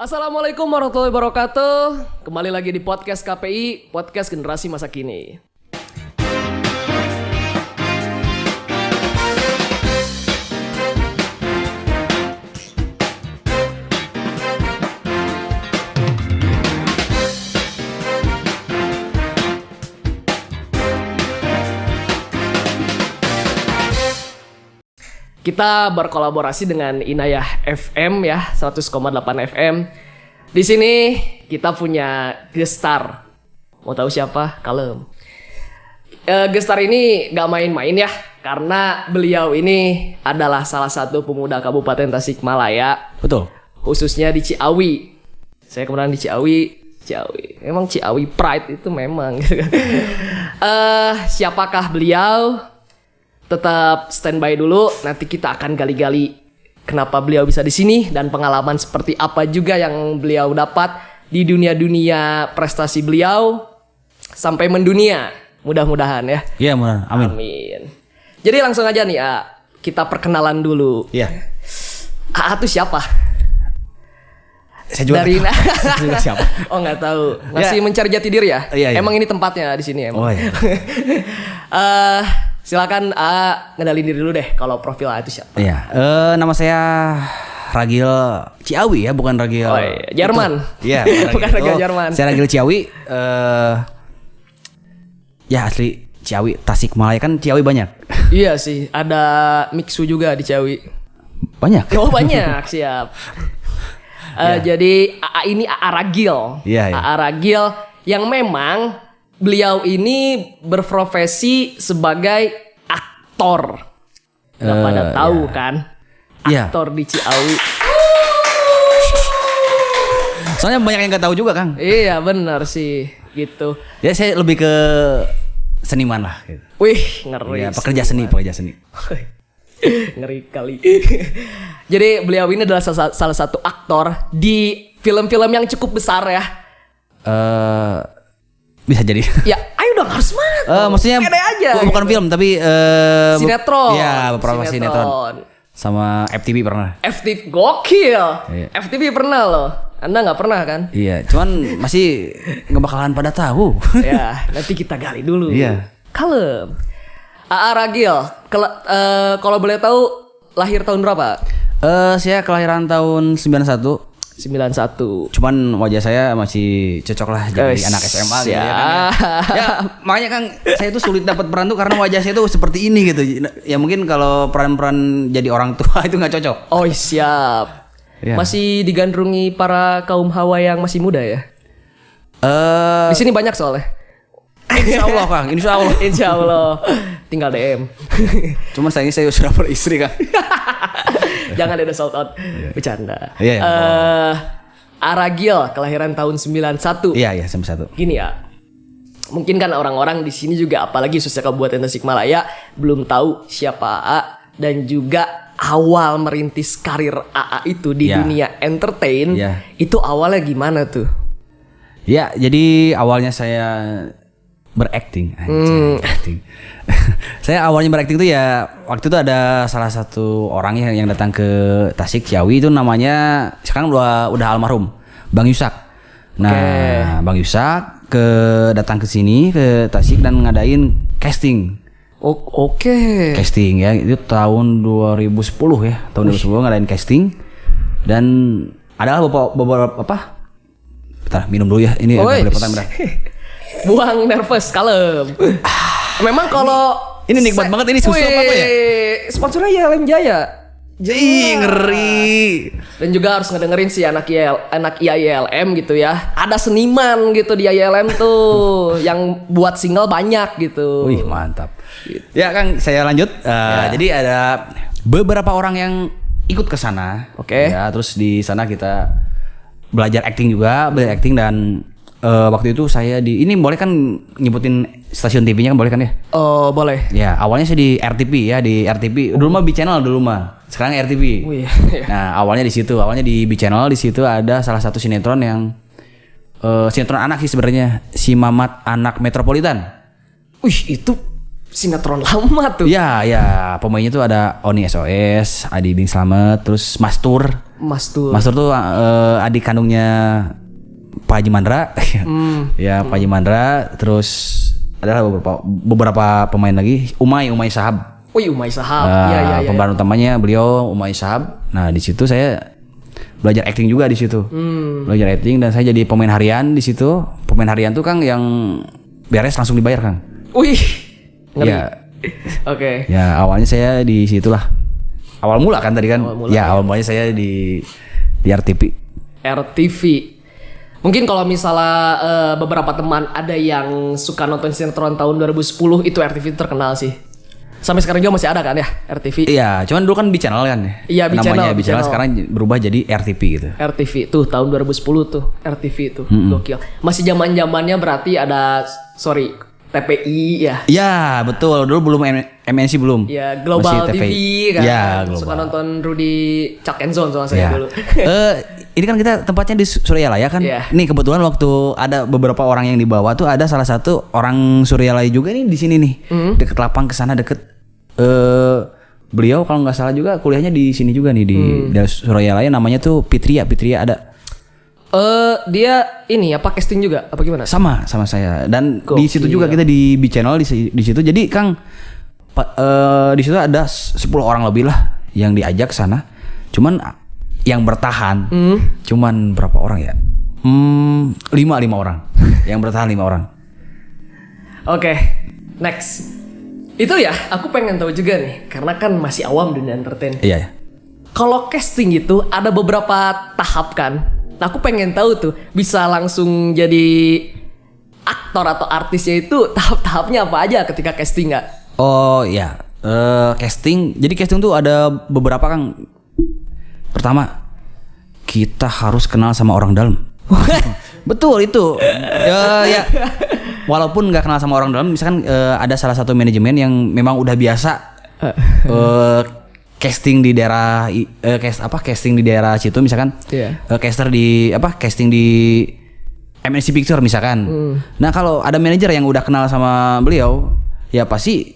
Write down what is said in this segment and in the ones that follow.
Assalamualaikum warahmatullahi wabarakatuh. Kembali lagi di podcast KPI, podcast generasi masa kini. Kita berkolaborasi dengan Inayah FM ya, 100,8 FM. Di sini kita punya gestar. Mau tahu siapa? Kalem. Gestar ini gak main-main ya, karena beliau ini adalah salah satu pemuda Kabupaten Tasikmalaya. Betul. Khususnya di Ciawi. Saya kebetulan di Ciawi. Emang Ciawi Pride itu memang. Siapakah beliau? Tetap standby dulu, nanti kita akan gali-gali kenapa beliau bisa di sini dan pengalaman seperti apa juga yang beliau dapat di dunia prestasi beliau sampai mendunia. Mudah-mudahan ya. Iya, mudah. Amin. Amin. Jadi langsung aja nih, kita perkenalan dulu. Iya. AA tuh siapa? Saya juga Dari saya juga siapa? Oh, nggak tahu. Masih mencari jati diri ya? Iya. Emang ini tempatnya di sini emang. Oh iya. Silakan ngenalin diri dulu deh kalau profil itu siapa. Iya. Nama saya Ragil Ciawi ya, bukan Ragil. Oh iya, Jerman. Iya, bukan Ragil Jerman. Saya Ragil Ciawi. Ya asli Ciawi, Tasikmalaya kan Ciawi banyak. Iya sih, ada Mixu juga di Ciawi. Banyak. Oh banyak, siap. Jadi AA ini AA Ragil. Iya. AA Ragil yang memang beliau ini berprofesi sebagai aktor. Gak pada tahu kan? Aktor di Ciawi. Soalnya banyak yang nggak tahu juga, Kang. Iya benar sih, gitu. Ya saya lebih ke seniman lah. Gitu. Wih, ngeri. Ya, pekerja seni. Ngeri kali. Jadi beliau ini adalah salah satu aktor di film-film yang cukup besar ya. Bisa jadi. Ya, ayo dong harus semangat. Maksudnya pede aja. Bukan film tapi sinetron. Iya, beberapa sinetron. Sama FTV pernah. FTV gokil. Iya. FTV pernah loh. Anda nggak pernah kan? Iya, cuman masih nggak bakalan pada tahu. Ya, nanti kita gali dulu. Iya. Kalem. AA Ragil, kalau boleh tahu lahir tahun berapa? Saya kelahiran tahun 91. 91. Cuman wajah saya masih cocok lah jadi anak SMA gitu ya, kan, ya makanya Kang saya tuh sulit dapat peran tuh karena wajah saya tuh seperti ini gitu. Ya mungkin kalau peran-peran jadi orang tua itu nggak cocok. Oh siap. Ya. Masih digandrungi para kaum hawa yang masih muda ya? Di sini banyak soalnya. Insya Allah Kang, Insya Allah. Insya Allah. Tinggal DM. Cuman sayangnya saya sudah beristri Kang. Jangan ada shout out. Bercanda. Iya. Ragil kelahiran tahun 91. Iya 91. Gini ya. Mungkin kan orang-orang di sini juga apalagi khususnya Kabupaten Tasikmalaya belum tahu siapa AA dan juga awal merintis karir AA itu di dunia entertain. Itu awalnya gimana tuh? Ya, jadi awalnya saya berakting. Acting. Saya awalnya berakting tuh ya waktu itu ada salah satu orang yang datang ke Tasik Ciawi itu namanya sekarang udah almarhum Bang Yusak. Nah, Bang Yusak datang ke sini ke Tasik dan ngadain casting. Oke. Casting ya itu tahun 2010 ya. Tahun 2010 ngadain casting dan adalah beberapa apa? Bentar, minum dulu ya. Ini agak belepotan bentar. Buang nervous, kalem. Memang kalau ini nikmat banget ini susu apa ya? Sponsornya YLM Jaya. Ngeri. Dan juga harus ngedengerin sih anak IAYLM gitu ya. Ada seniman gitu di IAYLM tuh yang buat single banyak gitu. Wih, mantap. Gitu. Ya, Kang, saya lanjut. Jadi ada beberapa orang yang ikut ke sana. Oke. Ya, terus di sana kita belajar acting dan waktu itu saya ini boleh kan nyebutin stasiun TV-nya kan boleh kan ya? Oh boleh. Ya awalnya saya di RTP ya di RTP. Dulu mah B Channel dulu mah. Sekarang RTP. Wih. Nah awalnya di situ. Awalnya di B Channel di situ ada salah satu sinetron yang sinetron anak sih sebenarnya si Mamat Anak Metropolitan. Wih itu sinetron lama tuh. Iya, ya, pemainnya tuh ada Oni SOS, Adi Ding Slamet, terus Mastur. Mastur tuh adik kandungnya Pak Haji Mandra. Ya, Pak Haji Mandra, terus ada beberapa pemain lagi, Umay Sahab. Umay Sahab. Iya. Pemeran utamanya beliau Umay Sahab. Nah, di situ saya belajar acting juga di situ. Belajar acting dan saya jadi pemain harian di situ. Pemain harian tuh Kang yang beres langsung dibayar, Kang. Wih. Ngeri. Ya. Oke. Ya, awalnya saya di situlah. Awal mula kan tadi kan? Awal mulanya saya di RTV. RTV. Mungkin kalau misalnya beberapa teman ada yang suka nonton sinetron tahun 2010 itu RTV terkenal sih. Sampai sekarang juga masih ada kan ya RTV? Iya, cuman dulu kan di channel kan ya. Iya, namanya di channel sekarang berubah jadi RTV gitu. RTV tuh tahun 2010 tuh RTV tuh gokil. Masih zaman-zamannya berarti ada TPI ya. Iya, betul. Dulu belum MNC belum. Iya, Global TV kan. Iya, Global. Suka nonton Rudy Chuck and Zone sama saya dulu. Ini kan kita tempatnya di Suryalaya kan. Nih kebetulan waktu ada beberapa orang yang dibawa tuh ada salah satu orang Suryalaya juga nih di sini nih. Deket lapang ke sana deket. Beliau kalau nggak salah juga kuliahnya di sini juga nih di Suryalaya, namanya tuh Pitria ada. Dia ini apa casting juga apa gimana? Sama saya dan di situ juga kita di B-Channel di situ. Jadi Kang di situ ada 10 orang lebih lah yang diajak sana. Cuman yang bertahan cuman berapa orang ya? 5 orang. Yang bertahan 5 orang. Oke. Next. Itu ya, aku pengen tahu juga nih karena kan masih awam dunia entertain. Iya. Kalau casting itu ada beberapa tahap kan? Nah, aku pengen tahu tuh bisa langsung jadi aktor atau artisnya itu tahap-tahapnya apa aja ketika casting nggak? Oh ya, casting. Jadi casting tuh ada beberapa Kang. Pertama, kita harus kenal sama orang dalam. Betul itu. Ya. Walaupun nggak kenal sama orang dalam, misalkan ada salah satu manajemen yang memang udah biasa casting di daerah casting di daerah situ misalkan. Casting di MNC Picture misalkan. Nah, kalau ada manajer yang udah kenal sama beliau, ya pasti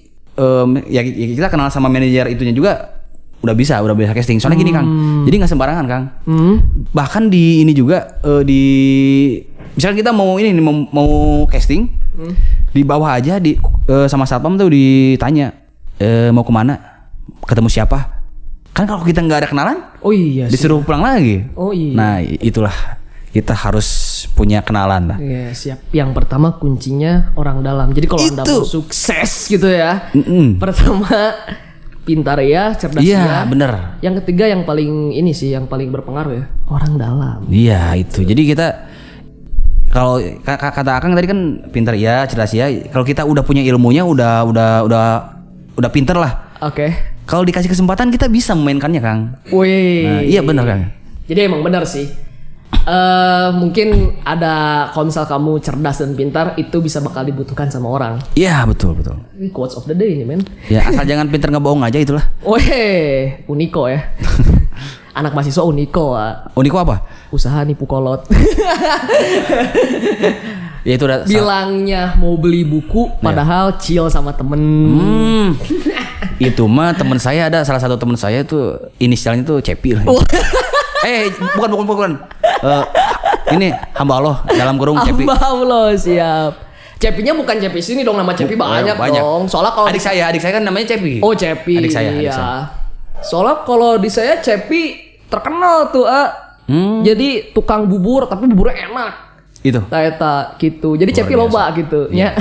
ya kita kenal sama manajer itunya juga udah bisa casting. Soalnya gini Kang, jadi nggak sembarangan Kang. Bahkan di ini juga di misalkan kita mau casting, di bawah aja sama satpam tuh ditanya mau kemana, ketemu siapa. Kan kalau kita nggak ada kenalan, disuruh pulang lagi. Nah, itulah kita harus punya kenalan lah. Iya, siap. Yang pertama kuncinya orang dalam. Jadi kalau Anda mau sukses gitu ya, pertama pintar ya, cerdas ya. Iya, bener. Yang ketiga yang paling ini sih, yang paling berpengaruh ya, orang dalam. Iya, itu. Jadi kita kalau kata Akang tadi kan pintar ya, cerdas ya. Kalau kita udah punya ilmunya, udah pintar lah. Oke. Kalau dikasih kesempatan kita bisa memainkannya Kang. Wih. Nah, iya benar Kang. Jadi emang benar sih. Mungkin ada kalau misal kamu cerdas dan pintar itu bisa bakal dibutuhkan sama orang. Iya betul. Ini quotes of the day ini men. Ya asal jangan pintar ngebohong aja itulah. Weh, Uniko ya. Anak mahasiswa Uniko. Uniko apa? Usaha nipu kolot. Ya itu udah. Bilangnya mau beli buku, padahal chill sama temen. Itu mah teman saya ada salah satu teman saya tuh inisialnya tuh Cepi lah. Bukan. Ini hamba Allah dalam kurung Cepi. Hamba Allah siap. Cepinya bukan Cepi sini dong, nama Cepi banyak dong. Soalnya kalau adik saya kan namanya Cepi. Oh Cepi. Adik saya. Soalnya kalau di saya Cepi terkenal tuh jadi tukang bubur tapi buburnya enak. Itu. Eta gitu. Jadi Cepi loba gitu ya.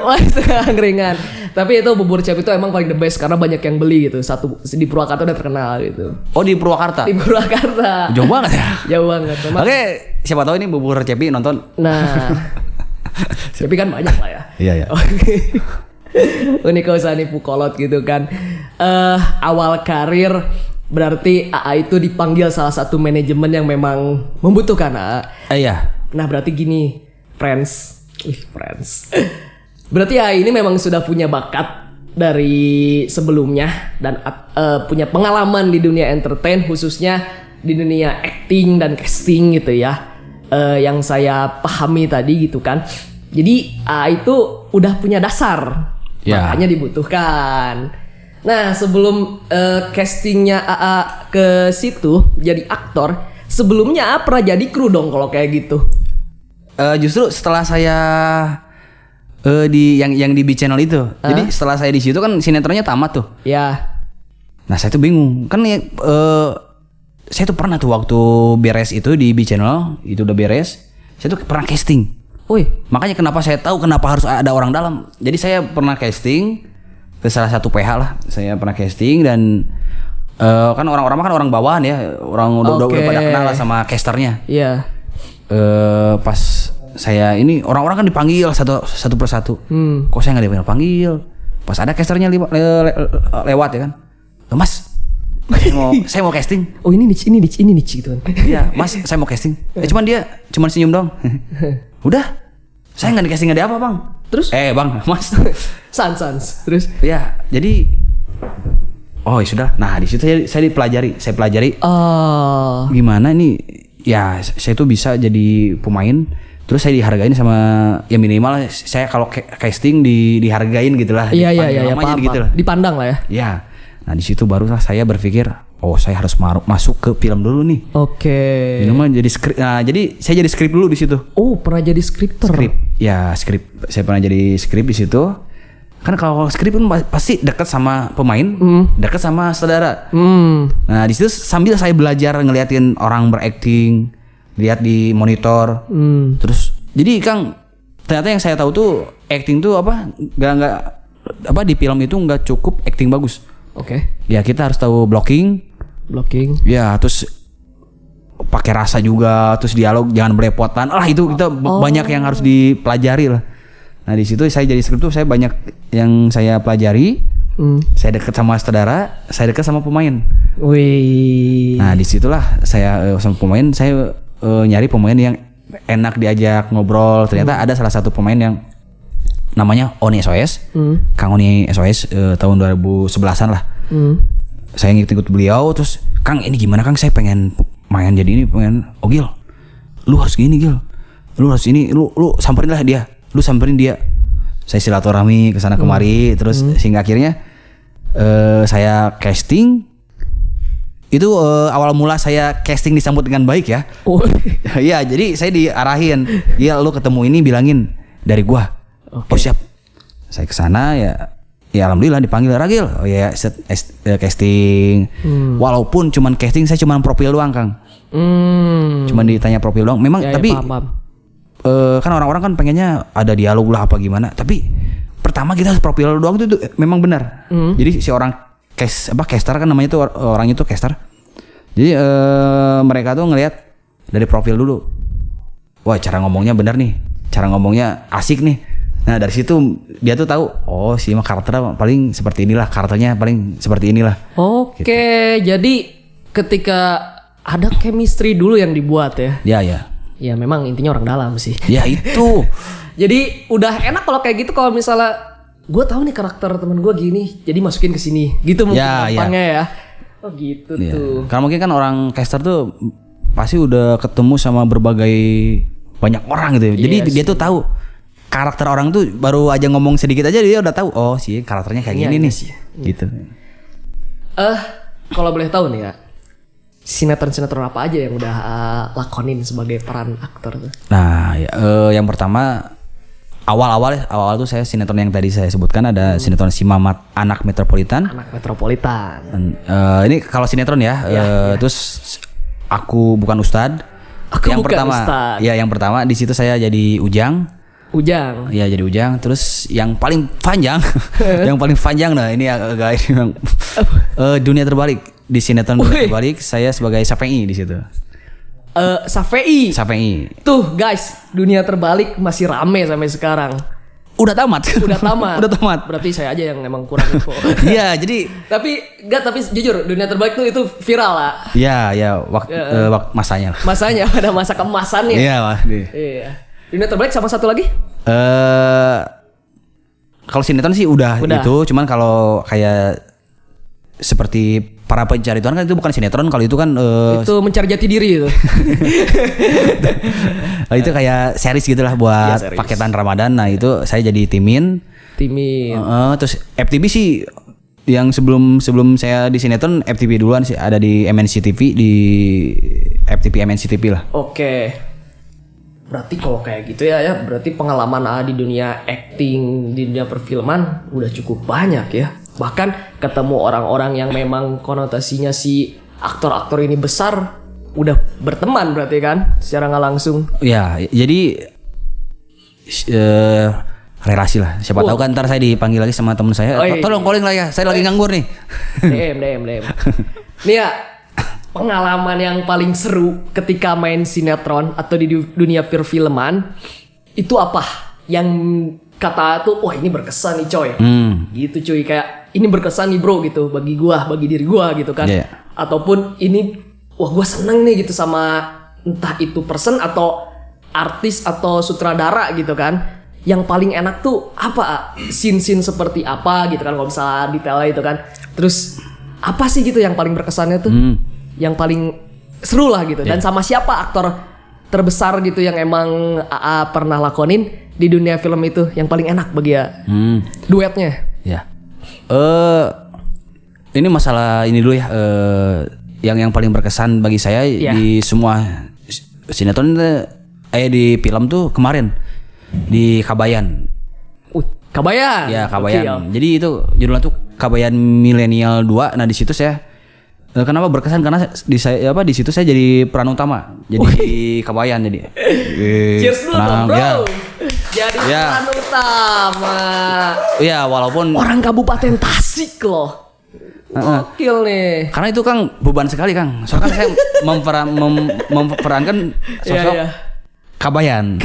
Wah, angkringan. Tapi itu bubur Cepi itu emang paling the best karena banyak yang beli gitu. Satu di Purwakarta udah terkenal gitu. Oh, di Purwakarta. Di Purwakarta. Jauh banget ya. Jauh banget. Oke, siapa tahu ini bubur Cepi nonton. Nah. Cepi kan banyak lah ya. Iya. Uniko Sanipu Kolot gitu kan. Awal karir berarti AA itu dipanggil salah satu manajemen yang memang membutuhkan AA. Iya. Nah berarti gini, friends. Berarti AA ini memang sudah punya bakat dari sebelumnya dan punya pengalaman di dunia entertain, khususnya di dunia acting dan casting gitu ya. Yang saya pahami tadi gitu kan. Jadi itu udah punya dasar, Ya. makanya dibutuhkan. Nah sebelum castingnya AA ke situ jadi aktor, sebelumnya AA pernah jadi kru dong kalau kayak gitu. Justru setelah saya di yang di B Channel itu, jadi setelah saya di situ kan sinetronnya tamat tuh. Ya. Nah saya tuh bingung kan saya tuh pernah tuh waktu beres itu di B Channel itu udah beres, saya tuh pernah casting. Woi. Makanya kenapa saya tahu kenapa harus ada orang dalam. Jadi saya pernah casting ke salah satu PH lah. Saya pernah casting dan kan orang-orang kan orang bawahan ya, orang udah pada kenal lah sama casternya. Iya. Pas saya ini orang-orang kan dipanggil satu persatu. Kok saya nggak dipanggil? Pas ada casternya lewat ya kan. Mas, saya mau casting. Oh ini niche gitu kan. Iya, Mas, saya mau casting. Cuman dia senyum dong. Udah, saya nggak di casting ada apa bang. Terus? Bang, Mas. Sans. Terus? Ya, jadi oh ya sudah. Nah di situ saya pelajari. Oh. Gimana nih? Ya saya tuh bisa jadi pemain. Terus saya dihargain sama ya minimal saya kalau casting dihargain gitulah. Iya paham. Gitu lah. Dipandang lah ya. Ya. Nah di situ barulah saya berpikir, oh saya harus masuk ke film dulu nih. Oke. Ini mah jadi skrip. Nah jadi saya jadi skrip dulu di situ. Oh pernah jadi skripter. Skrip. Saya pernah jadi skrip di situ. Kan kalau skrip kan pasti dekat sama pemain, dekat sama saudara. Nah di situ sambil saya belajar ngeliatin orang berakting, lihat di monitor. Terus jadi Kang ternyata yang saya tahu tuh acting tuh nggak di film itu nggak cukup acting bagus. Oke. Ya kita harus tahu blocking. Ya terus pakai rasa juga, terus dialog jangan belepotan. Itu kita banyak yang harus dipelajari lah. Nah di situ saya jadi skrip tuh saya banyak yang saya pelajari. Saya dekat sama saudara, saya dekat sama pemain. Wih. Nah disitulah saya sama pemain, saya nyari pemain yang enak diajak ngobrol. Ternyata ada salah satu pemain yang namanya Oni SOS, Kang Oni SOS tahun 2011an lah. Saya ngikut beliau, terus Kang ini gimana Kang, saya pengen main jadi ini, Gil, lu harus gini Gil, lu harus ini, lu samperin dia. Saya silaturahmi kesana kemari, terus sehingga akhirnya saya casting. Itu awal mula saya casting disambut dengan baik ya. Iya, jadi saya diarahin, ya lu ketemu ini bilangin dari gua. Okay. Oh siap. Saya kesana ya alhamdulillah dipanggil Ragil. Oh ya casting. Walaupun cuman casting saya cuman profil doang Kang. Cuman ditanya profil doang. Memang tapi paham. Kan orang-orang kan pengennya ada dialog lah apa gimana. Tapi pertama kita harus profil doang itu memang benar. Jadi si orang caster kan namanya tuh orang itu caster. Jadi mereka tuh ngelihat dari profil dulu. Wah cara ngomongnya benar nih. Cara ngomongnya asik nih. Nah dari situ dia tuh tahu, oh si mah karakternya paling seperti inilah, karakternya paling seperti inilah. Oke, gitu. Jadi ketika ada chemistry dulu yang dibuat ya. Ya. Ya memang intinya orang dalam sih. Ya itu. Jadi udah enak kalau kayak gitu, kalau misalnya gue tahu nih karakter temen gue gini, jadi masukin ke sini. Gitu mungkin gampangnya ya. Oh gitu tuh. Karena mungkin kan orang caster tuh pasti udah ketemu sama berbagai banyak orang gitu. Jadi dia tuh tahu karakter orang tuh baru aja ngomong sedikit aja dia udah tahu, oh sih karakternya kayak gini nih. Gitu. Kalau boleh tahu nih ya, sinetron apa aja yang udah lakonin sebagai peran aktor tuh? Nah, yang pertama awal tuh saya sinetron yang tadi saya sebutkan ada sinetron Si Mamat Anak Metropolitan. Ini kalau sinetron ya. Terus Aku Bukan Ustad. Yang pertama di situ saya jadi Ujang. Iya jadi Ujang. Terus yang paling panjang, nah ini agak ini Dunia Terbalik. Di sinetron Dunia Terbalik saya sebagai Safei di situ. Safei. Tuh guys, Dunia Terbalik masih rame sampai sekarang. Udah tamat. Berarti saya aja yang emang kurang info. Iya, jadi tapi jujur Dunia Terbalik tuh itu viral lah. Iya, waktu masanya. Masanya pada masa kemasannya. Iya. Dunia Terbalik sama satu lagi? Kalau sinetron sih udah itu, cuman kalau kayak seperti para pencari Tuhan kan itu bukan sinetron, kalau itu kan Itu mencari jati diri itu. itu kayak series gitulah buat Iya, series. paketan Ramadan. Nah itu saya jadi timin. Terus FTV sih yang sebelum saya di sinetron FTV duluan sih, ada di MNC TV, di FTV MNC TV lah. Oke. Berarti kalau kayak gitu ya berarti pengalaman di dunia acting, di dunia perfilman udah cukup banyak ya. Bahkan ketemu orang-orang yang memang konotasinya si aktor-aktor ini besar, udah berteman berarti kan secara nggak langsung. Ya, jadi relasi lah. Siapa tahu kan ntar saya dipanggil lagi sama temen saya. Oh, iya. Tolong calling lah ya, saya lagi nganggur nih. DM. Nih ya, pengalaman yang paling seru ketika main sinetron atau di dunia perfilman itu apa? Yang kata tuh, wah ini berkesan nih coy. Gitu cuy, kayak ini berkesan nih bro gitu bagi gua, bagi diri gua gitu kan. Yeah. Ataupun ini, wah gua seneng nih gitu sama entah itu person atau artis atau sutradara gitu kan. Yang paling enak tuh apa? Scene-scene seperti apa gitu kan, kalau misalnya detailnya itu kan. Terus apa sih gitu yang paling berkesannya tuh? Yang paling seru lah gitu. Dan sama siapa aktor terbesar gitu yang emang AA pernah lakonin di dunia film itu yang paling enak bagi ya? Duetnya. Ya. Ini masalah ini dulu ya. Yang paling berkesan bagi saya di semua sinetron di film tuh kemarin di Kabayan. Kabayan. Ya, Kabayan. Okay, Jadi itu judulnya tuh Kabayan Milenial 2. Nah, di situ saya kenapa berkesan karena di situ saya jadi peran utama. Jadi di Kabayan jadi. Cheers dulu dong, bro. Ya. Jadi peran utama. Ya, walaupun orang Kabupaten Tasik loh. Gokil nih. Karena itu Kang beban sekali Kang. Soalnya kan saya memperankan sosok Kabayan.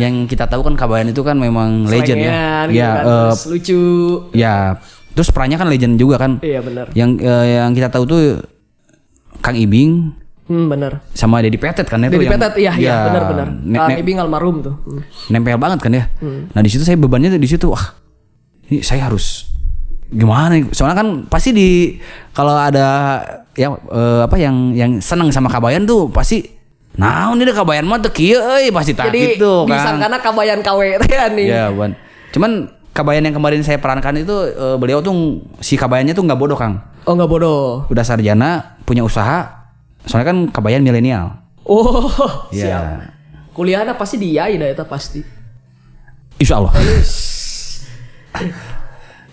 Yang kita tahu kan Kabayan itu kan memang legend ya. Gitu kan, terus lucu. Ya, terus perannya kan legend juga kan. Iya benar. Yang kita tahu tuh Kang Ibing. Benar. Sama Dedi Petet kan itu. Dedi Petet, iya benar. Kang Ibing almarhum tuh. Nempel banget kan ya. Nah di situ saya bebannya di situ. Wah, ini saya harus gimana nih? Soalnya kan pasti kalau ada yang senang sama Kabayan tuh pasti. Nah, ini deh Kabayan mah teu kieu euy pasti tak gitu kan. Jadi disangkana Kabayan KW teh nih. Ya, Wan. Cuman Kabayan yang kemarin saya perankan itu beliau tuh si Kabayannya tuh enggak bodoh, Kang. Oh, enggak bodoh. Udah sarjana, punya usaha. Soalnya kan Kabayan milenial. Oh, ya. Siap. Kuliahnya pasti di IAI dah eta pasti. Insya Allah.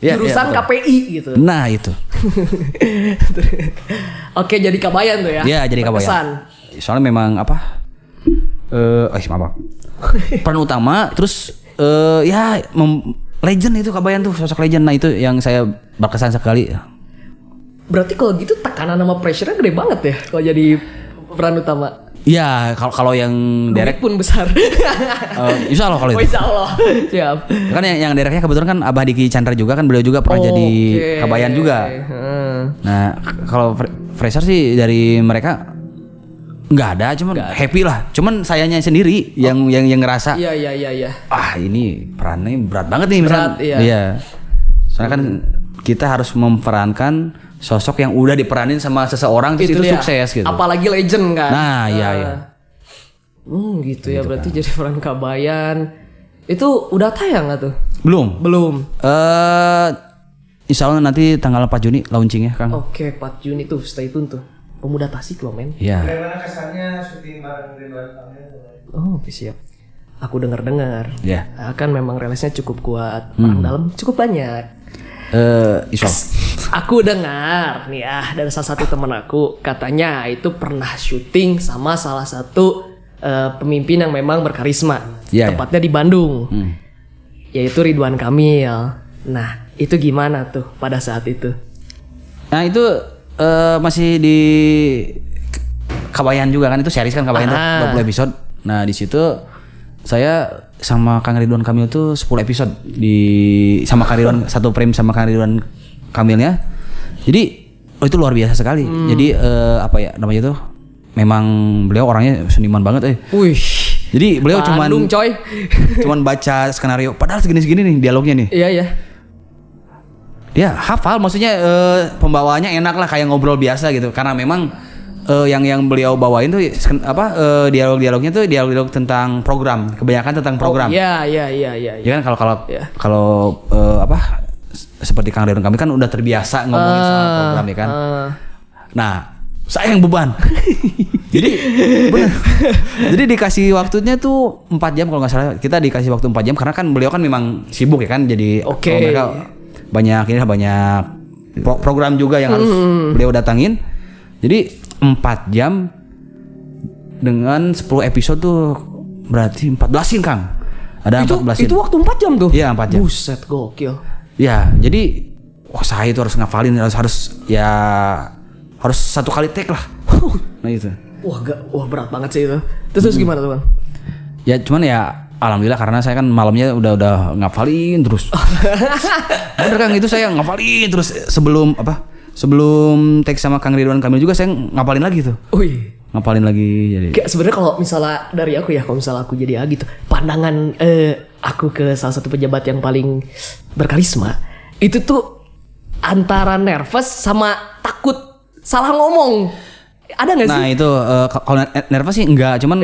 Jurusan KPI gitu. Nah, itu. Oke, jadi Kabayan tuh ya. Iya, jadi Kabayan. Berkesan. Soalnya memang apa? Maaf. Peran utama terus legend itu Kabayan tuh, sosok legend. Nah, itu yang saya berkesan sekali. Berarti kalau gitu tekanan sama pressure-nya gede banget ya kalau jadi peran utama. Iya, kalau yang direct pun besar. Insya Allah kalau itu. Insya Allah. Siap. Kan yang directnya kebetulan kan Abah Diki Chandra juga kan, beliau juga pernah jadi Kabayan juga. Nah, kalau Fraser sih dari mereka nggak ada, cuman happy lah. Cuman sayanya sendiri yang ngerasa. Iya. Ah, ini perannya berat banget nih misalnya. Iya. Soalnya kan kita harus memperankan sosok yang udah diperanin sama seseorang terus itu sukses gitu. Apalagi legend kan. Nah, iya. Gitu ya, berarti kan. Jadi peran Kabayan. Itu udah tayang gak tuh? Belum. Insya Allah nanti tanggal 4 Juni launching ya, Kang. Oke, 4 Juni tuh, stay tune tuh. Pemuda Tasik loh, men. Iya. Bagaimana kesannya syuting bareng Ridwan Kamil? Oh, siap. Aku dengar. Iya. Kan memang rilisnya cukup kuat. Orang dalam cukup banyak. Insya Allah. Aku dengar nih dari salah satu teman aku, katanya itu pernah syuting sama salah satu pemimpin yang memang berkarisma. Tepatnya di Bandung. Yaitu Ridwan Kamil. Nah, itu gimana tuh pada saat itu? Nah, itu masih di Kabayan juga kan, itu series kan Kabayan tuh 20 episode. Nah, di situ saya sama Kang Ridwan Kamil tuh 10 episode sama Kang Ridwan satu frame sama Kang Ridwan Kamilnya. Jadi itu luar biasa sekali. Jadi namanya tuh memang beliau orangnya seniman banget. Wih. Jadi beliau Bandung, cuman baca skenario padahal segini-segini nih dialognya nih. Iya. Dia hafal, maksudnya pembawaannya enak lah kayak ngobrol biasa gitu. Karena memang yang beliau bawain tuh dialog-dialognya tuh dialog tentang program, kebanyakan tentang program. Iya. Ya kan kalau seperti Kang Ridwan Kamil kan udah terbiasa ngomongin soal program ya kan. Nah, saya yang beban. Jadi bener. Jadi dikasih waktunya tuh 4 jam kalau nggak salah. Kita dikasih waktu 4 jam karena kan beliau kan memang sibuk ya kan. Jadi mereka banyak program juga yang harus beliau datangin. Jadi 4 jam dengan 10 episode tuh berarti 14-in Kang. Ada 14-in. Itu waktu 4 jam tuh? Iya 4 jam. Buset, gokil. Ya jadi saya itu harus ngafalin, harus satu kali take lah. Nah itu. Wah berat banget sih itu. Terus gimana tuh Bang? Ya cuman ya alhamdulillah karena saya kan malamnya udah ngafalin terus. Bener Kang, itu saya ngafalin terus sebelum take sama Kang Ridwan Kamil juga saya ngapalin lagi tuh. Ngapalin lagi jadi. Kayak sebenarnya kalau misalnya dari aku ya, kalau misalnya aku jadi gitu, pandangan aku ke salah satu pejabat yang paling berkarisma itu tuh antara nervous sama takut salah ngomong. Ada nggak sih? Nah itu kalau nervous sih enggak, cuman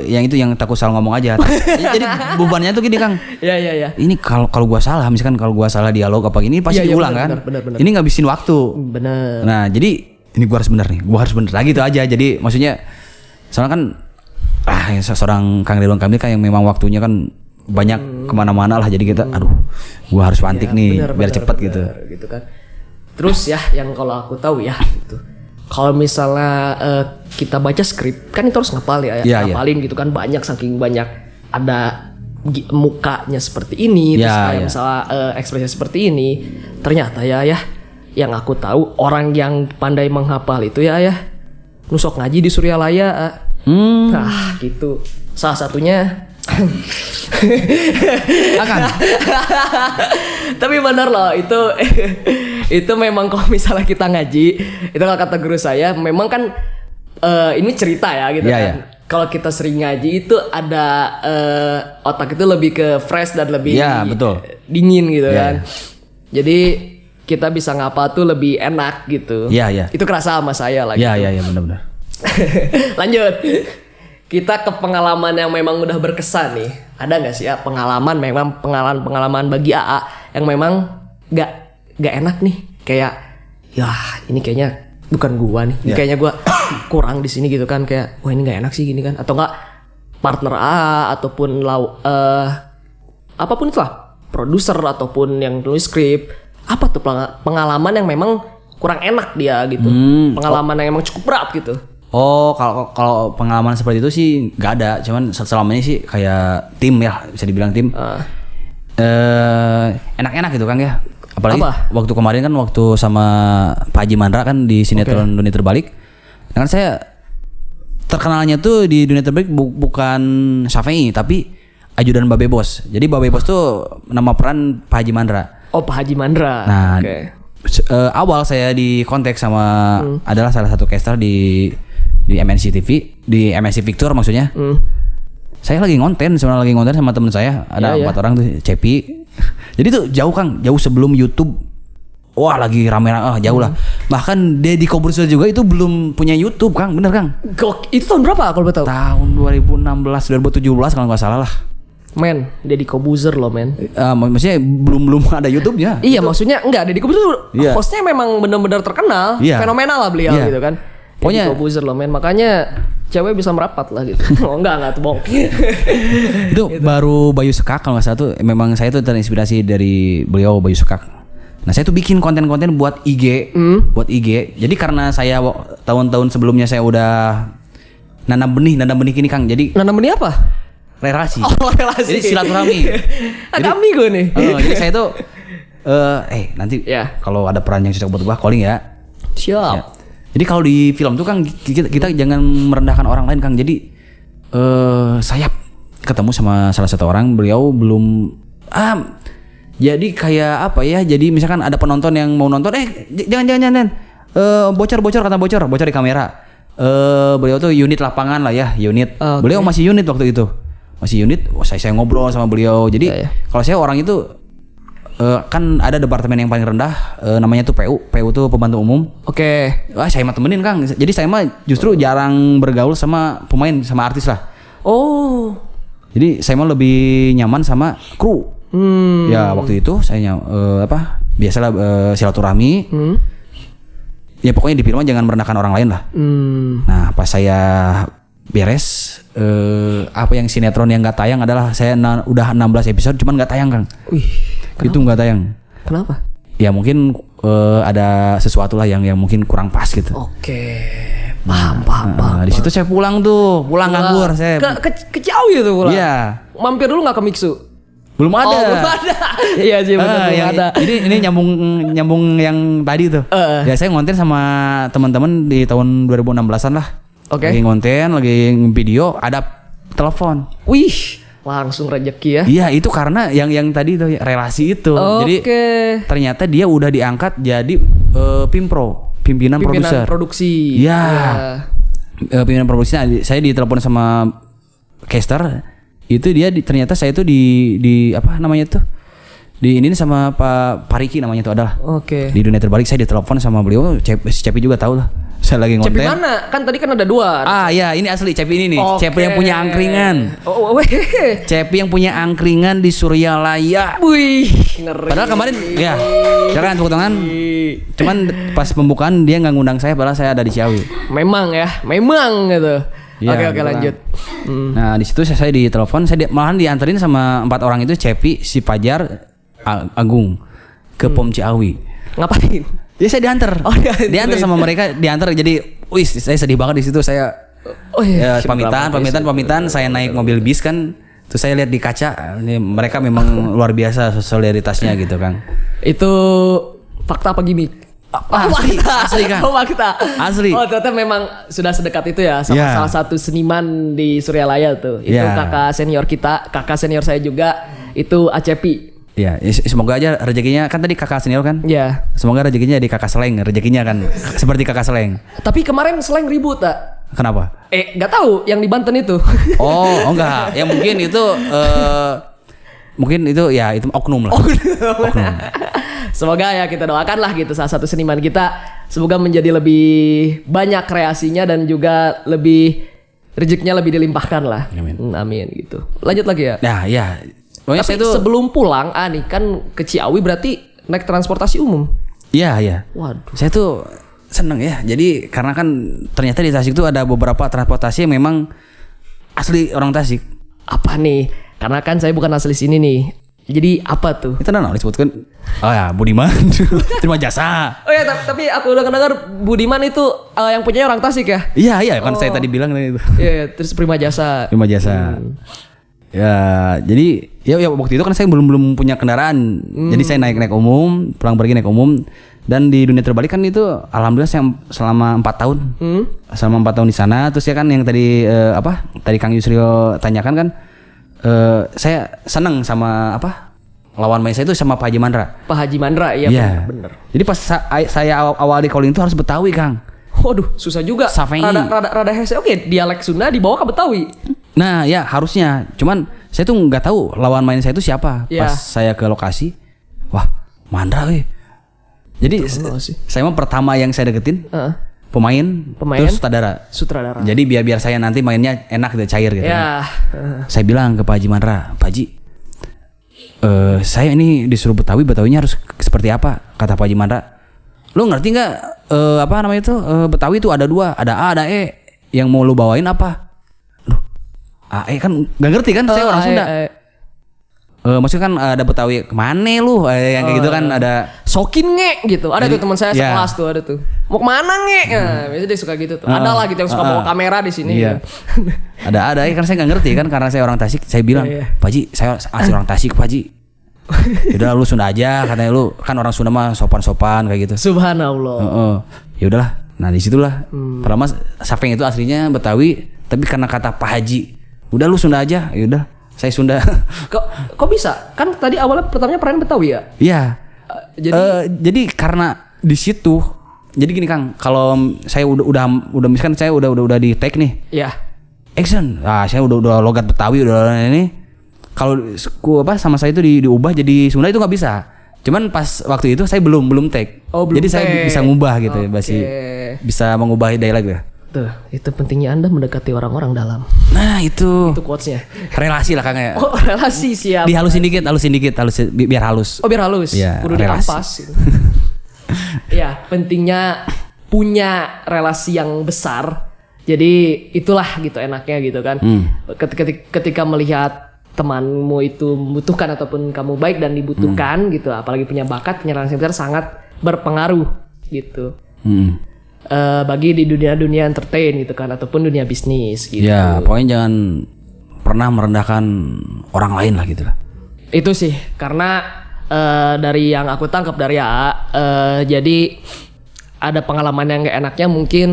yang itu yang takut salah ngomong aja. Jadi bebannya tuh gini Kang. Iya. Ini kalau gua salah, misalkan kalau gua salah dialog apa gini pasti diulang kan. Bener. Ini ngabisin waktu. Bener. Nah jadi ini gua harus bener nih, gua harus bener lagi itu aja. Jadi maksudnya soalnya kan seorang Kang Ridwan Kamil kan yang memang waktunya kan banyak kemana-mana lah. Jadi kita gua harus pantik nih biar cepet gitu kan. Terus ya yang kalau aku tahu ya gitu. Kalau misalnya kita baca skrip kan itu harus ngapal ya. Ngapalin gitu kan, banyak, saking banyak ada mukanya seperti ini, terus kayak misalnya ekspresi seperti ini. Ternyata ya yang aku tahu orang yang pandai menghafal itu ya nusok ngaji di Suryalaya. Nah gitu. Salah satunya akan. Tapi benar loh itu memang kalau misalnya kita ngaji itu kalau kata guru saya memang kan ini cerita ya gitu kan. Kalau kita sering ngaji itu ada otak itu lebih ke fresh dan lebih dingin gitu kan. Jadi kita bisa ngapa tuh lebih enak gitu. Itu kerasa sama saya lah. Iya benar-benar. Lanjut. Kita ke pengalaman yang memang udah berkesan nih. Ada nggak sih ya pengalaman bagi AA yang memang nggak enak nih? Kayak ini kayaknya bukan gua nih. Ini kayaknya gua kurang di sini gitu kan, kayak wah ini nggak enak sih gini kan, atau nggak partner AA ataupun apapun itulah, produser ataupun yang tulis skrip, apa tuh pengalaman yang memang kurang enak dia gitu. Pengalaman yang emang cukup berat gitu. Oh, kalau pengalaman seperti itu sih nggak ada, cuman selama ini sih kayak tim ya, bisa dibilang tim. Enak-enak gitu Kang ya. Apalagi waktu kemarin kan waktu sama Pak Haji Mandra kan di sinetron Dunia Terbalik. Kan saya terkenalnya tuh di Dunia Terbalik bukan Syafei tapi ajudan Babe Bos. Jadi Babe Bos tuh nama peran Pak Haji Mandra. Oh, Pak Haji Mandra. Nah, awal saya di kontak sama adalah salah satu caster di MNC TV, di MNC Victor maksudnya. Saya lagi ngonten sama teman saya, ada 4 orang tuh, Cepi. Jadi tuh jauh Kang, jauh sebelum YouTube. Wah, lagi rame-rame, jauh lah. Bahkan Deddy Corbuzier juga itu belum punya YouTube Kang, bener Kang? Itu tahun berapa kalau boleh tahu? Tahun 2016, 2017 kalau nggak salah lah. Men, Deddy Corbuzier loh men. Maksudnya belum ada YouTube-nya. Iya, maksudnya enggak, Deddy Corbuzier hostnya memang benar-benar terkenal, fenomenal lah beliau gitu kan. Pokoknya Deddy Corbuzier loh men, makanya cewek bisa merapat lah gitu. Oh enggak tuh bohong. Itu gitu. Baru Bayu Sekak kalau nggak salah tuh, memang saya tuh terinspirasi dari beliau Bayu Sekak. Nah saya tuh bikin konten-konten buat IG, Jadi karena saya tahun-tahun sebelumnya saya udah nanam benih ini Kang. Jadi nanam benih apa? Relasi. Oh, relasi. Jadi silaturahmi. Ada amigo nih. Jadi saya tuh nanti kalau ada peran yang cocok buat gua calling ya. Siap. Ya. Jadi kalau di film tuh Kang kita jangan merendahkan orang lain Kang. Jadi saya ketemu sama salah satu orang, beliau belum jadi kayak apa ya? Jadi misalkan ada penonton yang mau nonton, jangan. Bocor di kamera. Beliau tuh unit lapangan lah ya, unit. Beliau masih unit waktu itu. Saya ngobrol sama beliau. Jadi kalau saya orang itu kan ada departemen yang paling rendah, namanya tuh PU. PU tuh pembantu umum. Oke. Wah, saya mah temenin Kang. Jadi saya mah justru jarang bergaul sama pemain, sama artis lah. Oh. Jadi saya mah lebih nyaman sama kru. Ya waktu itu saya biasalah silaturahmi. Ya pokoknya di film jangan merendahkan orang lain lah. Nah pas saya beres yang sinetron yang nggak tayang adalah saya udah 16 episode cuman nggak tayang Kang. Wih. Itu nggak tayang. Kenapa? Ya mungkin ada sesuatu lah yang mungkin kurang pas gitu. Oke. Paham. Di situ saya pulang nganggur saya. Ke Ciawi itu pulang. Iya. Mampir dulu nggak ke Mixu? Belum ada. Oh, belum ada. Iya sih benar belum ada. Ini nyambung yang tadi tuh. Ya saya ngonten sama teman-teman di tahun 2016-an lah. Oke. Lagi ngonten, lagi video, ada telepon. Wih, langsung rezeki ya. Iya, itu karena yang tadi tuh relasi itu. Jadi ternyata dia udah diangkat jadi pimpinan produksi. Iya. Pimpinan produksi. Saya ditelepon sama caster. Itu dia ternyata saya tuh di apa namanya tuh? Di ini sama Pak Pariki namanya tuh adalah. Oke. Di dunia terbalik saya ditelepon sama beliau, si Cepi juga tahu lah. Saya lagi ngonten. Cepi mana? Kan tadi kan ada 2. Ya ini asli Cepi ini nih. Okay. Cepi yang punya angkringan. Cepi yang punya angkringan di Suryalaya. Wih, ngeri. Padahal kemarin ya, silakan tepuk tangan. Cuman pas pembukaan dia nggak ngundang saya, padahal saya ada di Ciawi. Memang gitu. Ya, oke lanjut. Nah di situ saya ditelepon, malahan dianterin sama 4 orang itu, Cepi, si Pajar, Agung ke Pom Ciawi. Ngapain? Ya saya diantar. Diantar sama mereka, jadi, wih saya sedih banget di situ. Saya pamitan, saya naik mobil bis kan. Terus saya lihat di kaca, ini mereka memang luar biasa solidaritasnya gitu Kang. Itu fakta apa gimmick? Asli Kang. Fakta. Asli. Oh ternyata memang sudah sedekat itu ya sama salah satu seniman di Suryalaya tuh. Itu kakak senior kita, kakak senior saya juga itu Acepi. Ya, semoga aja rezekinya, kan tadi kakak senior kan? Iya. Semoga rezekinya di kakak Seleng, rezekinya kan seperti kakak Seleng. Tapi kemarin Seleng ribut tak? Kenapa? Nggak tahu yang di Banten itu. Oh enggak, ya mungkin itu ya itu oknum lah. Oknum. Semoga ya kita doakan lah gitu salah satu seniman kita semoga menjadi lebih banyak kreasinya dan juga lebih rezekinya lebih dilimpahkan lah. Amin gitu. Lanjut lagi ya. Ya. Tapi sebelum pulang, nih kan ke Ciawi berarti naik transportasi umum. Iya. Waduh. Saya tuh seneng ya. Jadi karena kan ternyata di Tasik tuh ada beberapa transportasi yang memang asli orang Tasik. Apa nih? Karena kan saya bukan asli sini nih. Jadi apa tuh? Itu nama disebutkan. Oh ya, Budiman. Terima jasa. Oh ya, tapi aku udah dengar Budiman itu yang punya orang Tasik ya? Iya, kan saya tadi bilang itu. Iya, terus Prima Jasa. Ya, jadi ya waktu itu kan saya belum punya kendaraan. Jadi saya naik umum, pulang pergi naik umum. Dan di dunia terbalik kan itu alhamdulillah saya selama 4 tahun. Selama 4 tahun di sana. Terus ya kan yang tadi tadi Kang Yusril tanyakan kan, saya seneng sama lawan main saya itu sama Pak Haji Mandra. Pak Haji Mandra, iya bener. Jadi pas saya awal di calling itu harus Betawi Kang. Waduh, susah juga. Rada hese. Oke, dialek Sunda dibawa ke Betawi. Nah, ya harusnya. Cuman saya tuh nggak tahu lawan main saya itu siapa. Pas saya ke lokasi, wah Mandra Jadi saya mah pertama yang saya deketin pemain terus sutradara. Jadi biar saya nanti mainnya enak gitu, cair gitu. Saya bilang ke Pak Haji Mandra, Pak Haji, saya ini disuruh Betawinya harus seperti apa? Kata Pak Haji Mandra. Lu ngerti nggak Betawi itu ada 2, ada A ada E. Yang mau lu bawain apa? Loh, AE kan nggak ngerti kan, saya orang Sunda. Maksudnya kan ada Betawi kemana lu? Yang kayak gitu kan ada Sokin gitu. Ada tuh teman saya sekelas tuh ada tuh. Mau kemana Nah, biasanya dia suka gitu tuh. Ada lah gitu yang suka bawa kamera di sini. Iya. ada kan saya nggak ngerti kan karena saya orang Tasik. Saya bilang, Pak Haji, saya asli orang Tasik Pak Haji. Udah lu Sunda aja, katanya lu kan orang Sunda mah sopan-sopan kayak gitu. Subhanallah. Ya udahlah. Nah disitulah. Pertama Safeng itu aslinya Betawi, tapi karena kata Pak Haji, udah lu Sunda aja. Ya udah, saya Sunda. Kok bisa? Kan tadi awalnya pertamanya peran Betawi ya? Iya. Jadi karena di situ, jadi gini Kang, kalau saya udah misalkan saya udah di take nih. Iya. Action. Saya udah logat Betawi udah ini. Kalau sama saya itu diubah jadi Sunda itu nggak bisa. Cuman pas waktu itu saya belum take. Oh, belum Jadi saya take. bisa ngubah gitu ya, Oke. bisa mengubah dialog ya. Tuh, itu pentingnya Anda mendekati orang-orang dalam. Nah, itu Itu quotes-nya. relasi lah Kang ya. Oh, relasi siap. Dihalusin dikit, biar halus. Oh, biar halus. Iya, Kudu relasi. diampas. Ya, pentingnya punya relasi yang besar. Jadi itulah gitu enaknya gitu kan. Ketika melihat temanmu itu membutuhkan ataupun kamu baik dan dibutuhkan gitu, apalagi punya bakat, punya relasi besar sangat berpengaruh gitu. Bagi di dunia entertain gitu kan ataupun dunia bisnis gitu. Ya, pokoknya jangan pernah merendahkan orang lain lah gitu lah. Itu sih karena dari yang aku tangkap dari AA, jadi ada pengalaman yang gak enaknya mungkin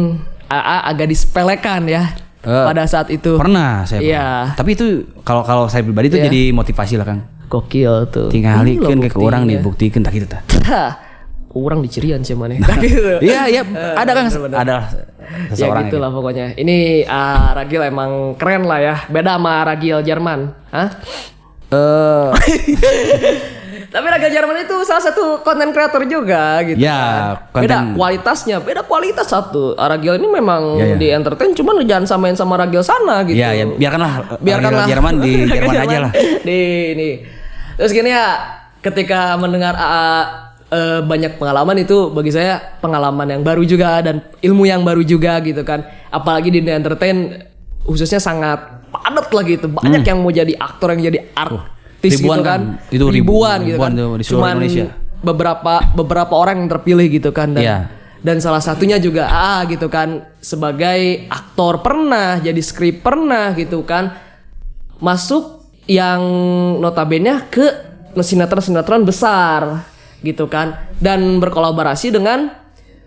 AA agak disepelekan ya pada saat itu. Pernah saya. Iya. Pernah. Tapi itu kalau saya pribadi itu Iya. jadi motivasi lah Kang. Gokil tuh. Tinggalikeun Ini ke orang loh nih buktiikeun tak gitu tah. buktinya. Orang dicirian sih mana. Gitu. Iya, ada Kang, ada Ya seseorang gitu lah pokoknya. Ini Ragil emang keren lah ya. Beda sama Ragil Jerman. Hah? Tapi Ragil Jerman itu salah satu konten creator juga gitu Ya, kan. Beda konten- kualitasnya, beda kualitas satu. Ragil ini memang Ya, ya. di entertain cuman jangan samain sama Ragil sana gitu. Ya, biarkanlah Biarkanlah Jerman di Jerman aja lah. Di ini. Terus gini ya, ketika mendengar banyak pengalaman itu bagi saya pengalaman yang baru juga dan ilmu yang baru juga gitu kan. Apalagi di dunia entertain khususnya sangat padat lah gitu. Banyak yang mau jadi aktor, yang jadi artis Ribuan gitu kan. kan. Itu ribuan gitu tuh kan. di seluruh Cuman Indonesia. beberapa orang yang terpilih gitu kan dan Iya. dan salah satunya juga gitu kan sebagai aktor pernah, jadi skrip pernah gitu kan. Masuk yang notabene ke sinetron-sinetron besar gitu kan dan berkolaborasi dengan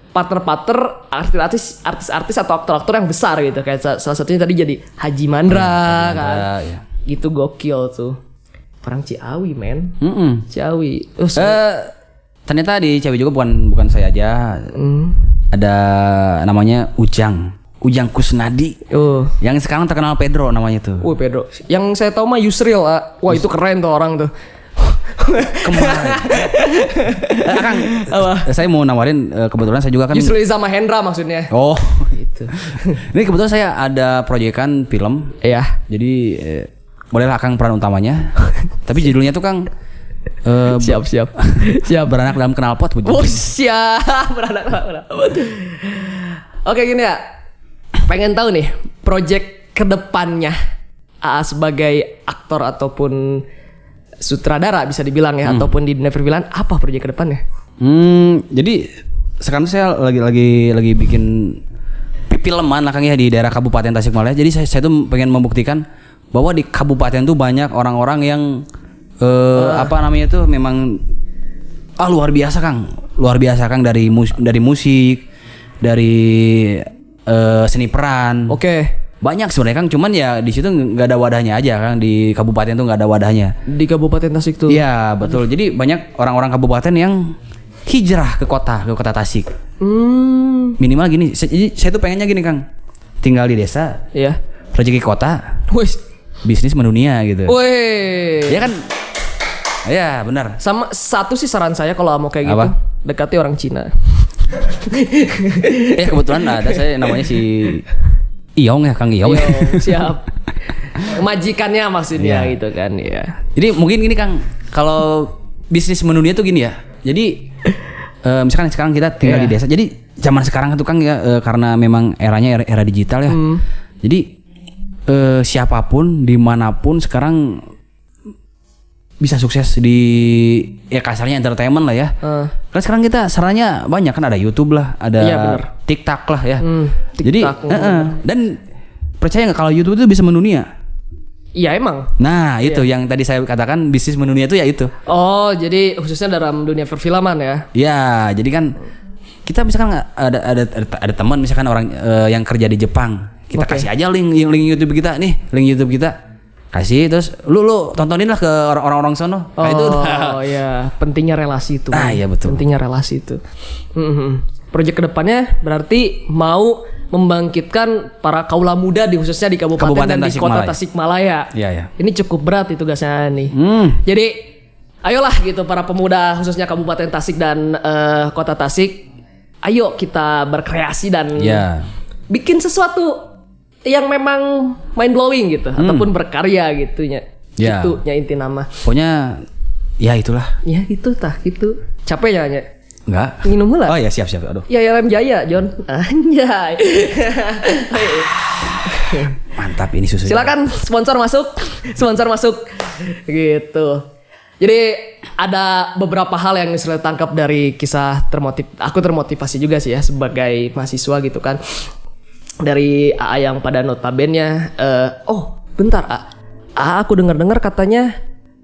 partner-partner artis-artis atau aktor-aktor yang besar gitu kayak salah satunya tadi jadi Haji Mandra kan. ya. Gitu gokil tuh. Orang Ciawi men. Ciawi. Oh, Ternyata di Ciawi juga bukan saya aja. Ada namanya Ujang Kusnadi. Oh. Yang sekarang terkenal Pedro namanya tuh. Wih Pedro. Yang saya tahu mah Yusril. Wah itu keren tuh orang tuh. Kemarin. Kang, saya mau nawarin kebetulan saya juga kan. Yusril sama Hendra maksudnya. Oh, Gitu. ini kebetulan saya ada proyekan film. Iya. Jadi bolehlah Kang peran utamanya. Tapi judulnya tuh Kang Siap. beranak dalam knalpot. Oh siap. Beranak. Oke gini ya. Pengen tahu nih project kedepannya sebagai aktor ataupun sutradara bisa dibilang ya ataupun di dunia perfilman apa proyek kedepannya? Jadi sekarang saya lagi bikin filman lah Kang ya di daerah Kabupaten Tasikmalaya. Jadi saya tuh pengen membuktikan bahwa di kabupaten tuh banyak orang-orang yang apa namanya tuh memang luar biasa Kang dari musik, dari seni peran. Oke. Banyak sebenarnya Kang, cuman ya di situ nggak ada wadahnya aja Kang, di kabupaten tuh nggak ada wadahnya. Di Kabupaten Tasik tuh. Iya betul. Jadi banyak orang-orang kabupaten yang hijrah ke kota Tasik. Minimal gini, saya tuh pengennya gini Kang, tinggal di desa, Iya. rezeki kota, Wih. bisnis mendunia gitu. Wih. Ya kan? Ya benar. Sama satu sih saran saya kalau mau kayak gitu, Apa? dekati orang Cina. Kebetulan ada saya namanya si Iong ya Kang Iong. Yo, siap. Majikannya maksudnya Iya. gitu kan ya. Jadi mungkin gini Kang, kalau bisnis mendunia tuh gini ya. Jadi misalkan sekarang kita tinggal di desa. Jadi zaman sekarang itu Kang ya karena memang eranya era digital ya. Jadi siapapun dimanapun sekarang bisa sukses di ya kasarnya entertainment lah ya. Karena sekarang kita sarannya banyak kan, ada YouTube lah, ada Iya, bener. TikTok lah ya. Jadi TikTok. dan percaya nggak kalau YouTube itu bisa mendunia? Iya emang. Nah itu yang tadi saya katakan bisnis mendunia itu ya itu. Oh jadi khususnya dalam dunia perfilman ya. Ya jadi kan kita misalkan ada teman misalkan orang yang kerja di Jepang, kita Oke. kasih aja link YouTube kita nih, link YouTube kita kasih, terus lu tontonin lah ke orang-orang sono. Nah, itu Oh iya, pentingnya relasi itu. Iya, betul. Pentingnya relasi itu. Proyek kedepannya berarti mau membangkitkan para kaula muda di khususnya di kabupaten dan di kota Tasikmalaya. Tasikmalaya. Iya, iya. Ini cukup berat itu tugasnya nih. Jadi ayolah gitu para pemuda khususnya Kabupaten Tasik dan Kota Tasik, ayo kita berkreasi dan bikin sesuatu yang memang mind blowing gitu ataupun berkarya gitunya. Itunya inti nama. Pokoknya ya itulah. Ya gitu gitu. Capek ya nya? Enggak. Minum lah. Oh ya siap. Aduh. Ya Lem Jaya, John. Anjay. Mantap ini susu. Silakan sponsor masuk. Gitu. Jadi ada beberapa hal yang saya tangkap dari kisah aku termotivasi juga sih ya sebagai mahasiswa gitu kan. Dari AA yang pada notabene bentar aku dengar katanya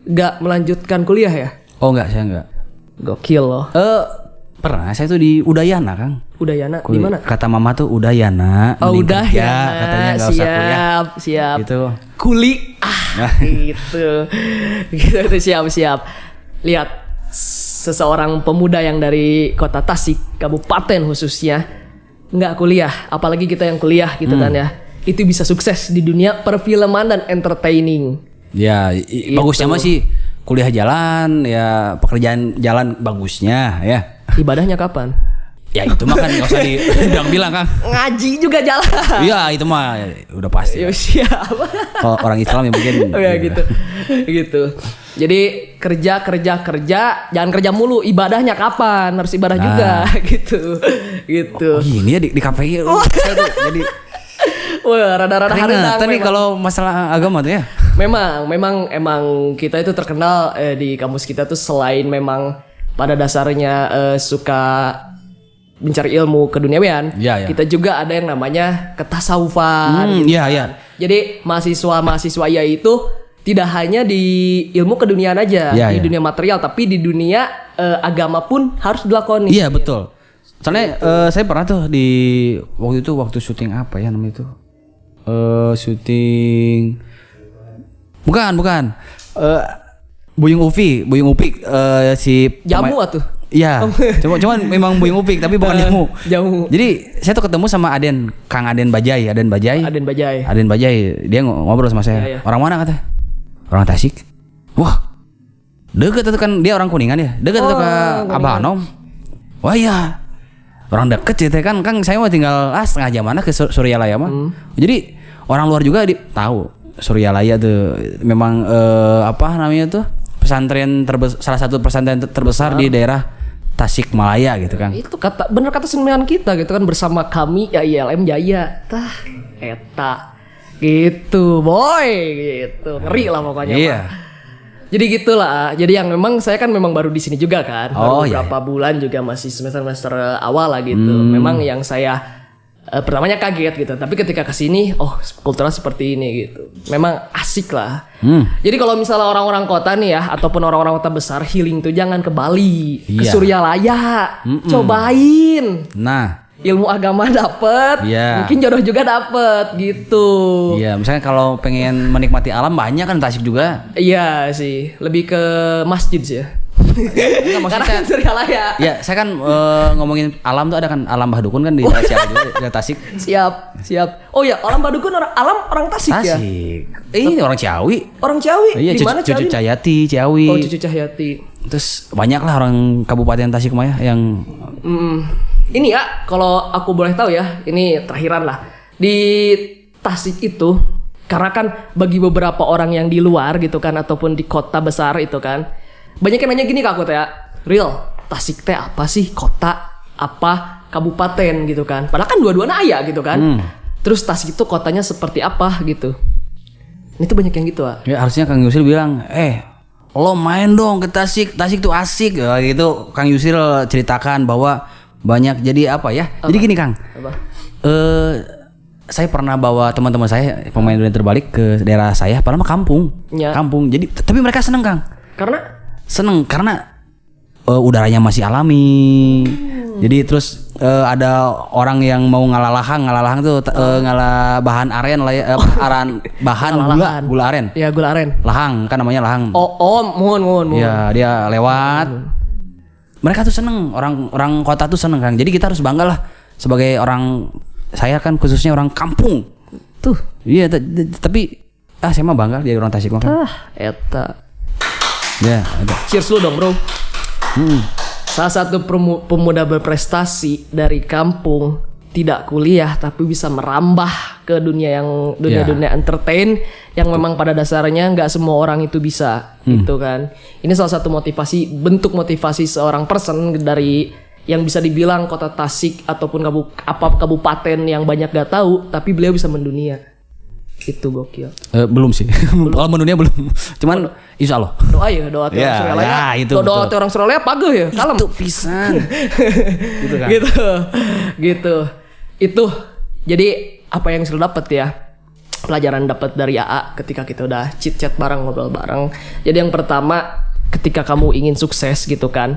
gak melanjutkan kuliah ya? Oh enggak, saya enggak. Gokil loh. Pernah saya tuh di Udayana, Kang. Udayana di mana? Kata mama tuh Udayana. Oh Udayana. Ya, katanya enggak usah kuliah. Siap. Gitu. Kuli. Gitu siap. Lihat seseorang pemuda yang dari Kota Tasik, kabupaten khususnya, nggak kuliah, apalagi kita yang kuliah gitu kan ya. Itu bisa sukses di dunia perfilman dan entertaining. Ya, bagusnya mah sih kuliah jalan, ya pekerjaan jalan bagusnya ya. Ibadahnya kapan? Ya itu mah kan nggak usah bilang Kang. Ngaji juga jalan. Iya itu mah udah pasti. Ya, siap. Kalau orang Islam ya mungkin. Oh ya gitu. Jadi kerja, jangan kerja mulu. Ibadahnya kapan? Harus ibadah juga gitu. Oh, gini ya di KPI. Jadi wah, rada-rada harita nih kalau masalah agama tuh ya. Memang kita itu terkenal di kampus kita tuh selain memang pada dasarnya suka mencari ilmu keduniawian, kita juga ada yang namanya ketasawufan. Iya. Jadi mahasiswa ya itu tidak hanya di ilmu keduniaan aja, di dunia material, tapi di dunia agama pun harus dilakoni. Iya betul. Soalnya saya pernah tuh waktu syuting apa ya namanya itu? Syuting bukan. Buyung Upi si jamu atuh. Iya. Cuman memang Buyung Upik tapi bukan jamu. Jadi saya tuh ketemu sama Kang Aden Bajai. Aden Bajai. Dia ngobrol sama saya. Iya. Orang mana kata? Orang Tasik. Wah. Deket itu kan dia orang Kuningan ya. Deket itu ke Abah Anom. Wah iya. Orang deket gitu kan. Kang saya mah tinggal setengah jam mana ke Suryalaya mah. Jadi orang luar juga tahu Suryalaya tuh memang apa namanya tuh? Salah satu pesantren terbesar di daerah Tasikmalaya gitu kan. Itu bener kata seniman kita gitu kan, bersama kami ya ILM Jaya. Eta gitu boy gitu. Ngeri lah pokoknya. Iya. Jadi gitulah. Jadi yang memang saya kan memang baru di sini juga kan. Baru beberapa bulan juga masih semester awal lah gitu. Memang yang saya pertamanya kaget gitu, tapi ketika kesini, kulturnya seperti ini gitu. Memang asik lah. Jadi kalau misalnya orang-orang kota nih ya, ataupun orang-orang kota besar healing tuh jangan ke Bali, ke Suryalaya, cobain. Nah, ilmu agama dapet, mungkin jodoh juga dapet gitu. Iya, misalnya kalau pengen menikmati alam banyak kan Tasik juga. Iya sih, lebih ke masjid sih ya. Karena kan Suryalaya. Ya, saya kan ngomongin alam tuh ada kan alam Bahdukun kan di Tasik juga di Tasik. Siap. Oh ya, alam Bahdukun orang Tasik ya. Ini orang Ciawi. Orang Ciawi. Iya, di mana Cucu Cahyati, Ciawi. Oh, Cucu Cahyati. Terus banyak lah orang Kabupaten Tasik mah ya yang ini ya, kalau aku boleh tahu ya, ini terakhiran lah. Di Tasik itu, karena kan bagi beberapa orang yang di luar gitu kan, ataupun di kota besar itu kan, banyak yang nanya gini ke aku teh ya, Real, Tasik teh apa sih? Kota apa? Kabupaten gitu kan. Padahal kan dua-duanya aya gitu kan. Terus Tasik itu kotanya seperti apa gitu. Ini tuh banyak yang gitu ah. Ya harusnya Kang Yusil bilang, lo main dong ke Tasik tuh asik gitu. Kang Yusil ceritakan bahwa banyak jadi apa ya? Jadi gini Kang. Apa? Saya pernah bawa teman-teman saya pemain dunia terbalik ke daerah saya, padahal mah kampung. Kampung. Jadi tapi mereka seneng Kang. Karena udaranya masih alami. Jadi terus ada orang yang mau ngalalahang tuh ngalah bahan aren lah ya, bahan gula aren. Iya, gula aren. Lahang kan namanya lahang. Mohon. Ya, dia lewat. Mereka tuh seneng, orang kota tuh seneng Kang. Jadi kita harus bangga lah sebagai orang, saya kan khususnya orang kampung. Tuh. Iya, tapi saya mah bangga jadi orang Tasik mah. Eta. Ya, ada. Cheers lu dong, Bro. Hmm. Salah satu pemuda berprestasi dari kampung, tidak kuliah tapi bisa merambah ke dunia dunia entertain yang memang pada dasarnya nggak semua orang itu bisa gitu kan. Ini salah satu bentuk motivasi seorang person dari yang bisa dibilang kota Tasik ataupun kabupaten yang banyak gak tahu, tapi beliau bisa mendunia. Itu gokil. Belum sih. Kalau mendunia belum. Cuman insya Allah. Doa ya, doa orang Suralaya. Ya, itu doa orang Suralaya pageh ya, kalem. Itu pisan. Gitu kan. Gitu. Itu. Jadi apa yang sudah dapat ya? Pelajaran dapat dari AA ketika kita udah chit-chat bareng, ngobrol bareng. Jadi yang pertama, ketika kamu ingin sukses gitu kan,